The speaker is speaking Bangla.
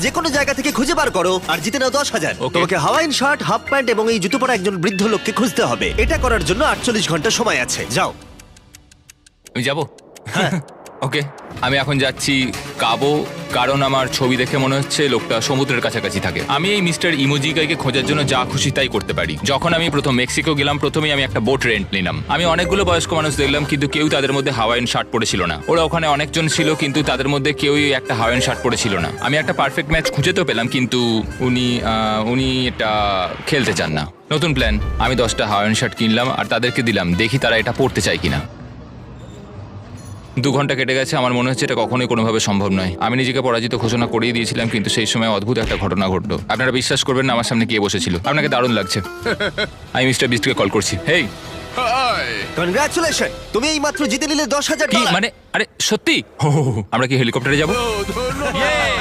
যে কোনো জায়গা থেকে খুঁজে বার করো আর জিতে নাও 10,000। Okay. তোমাকে হাওয়াইন শার্ট, হাফ প্যান্ট এবং এই জুতো পরা একজন বৃদ্ধ লোককে খুঁজতে হবে। এটা করার জন্য 48 ঘন্টা সময় আছে। যাও। আমি যাবো ওকে আমি এখন যাচ্ছি কাবো, কারণ আমার ছবি দেখে মনে হচ্ছে লোকটা সমুদ্রের কাছাকাছি থাকে। আমি এই মিস্টার ইমোজিকাইকে খোঁজার জন্য যা খুশি তাই করতে পারি। যখন আমি প্রথম মেক্সিকো গেলাম, প্রথমেই আমি একটা বোট রেন্ট নিলাম। আমি অনেকগুলো বয়স্ক মানুষ দেখলাম, কিন্তু কেউ তাদের মধ্যে হাওয়াইন শার্ট পরেছিল না। ওরা ওখানে অনেকজন ছিল, কিন্তু তাদের মধ্যে কেউই একটা হাওয়াইন শার্ট পরেছিল না। আমি একটা পারফেক্ট ম্যাচ খুঁজে তো পেলাম, কিন্তু উনি এটা খেলতে চান না। নতুন প্ল্যান, আমি 10টা হাওয়াইন শার্ট কিনলাম আর তাদেরকে দিলাম, দেখি তারা এটা পরতে চায় কিনা। 2 ঘন্টা কেটে গেছে, আমার মনে হচ্ছে এটা কখনোই কোনোভাবে সম্ভব নয়। আমি নিজেকে পরাজিত ঘোষণা করেই দিয়েছিলাম, কিন্তু সেই সময় অদ্ভুত একটা ঘটনা ঘটলো। আপনারা বিশ্বাস করবেন না, আমার সামনে কে বসেছিল। আপনাকে দারুণ লাগছে। আমি মিস্টার বিস্টকে কল করছি। হেই, কনগ্রাচুলেশন, তুমি এই মাত্র জিতে নিলে 10,000 কি ডলার। মানে? আরে সত্যি? আমরা কি হেলিকপ্টারে যাবো?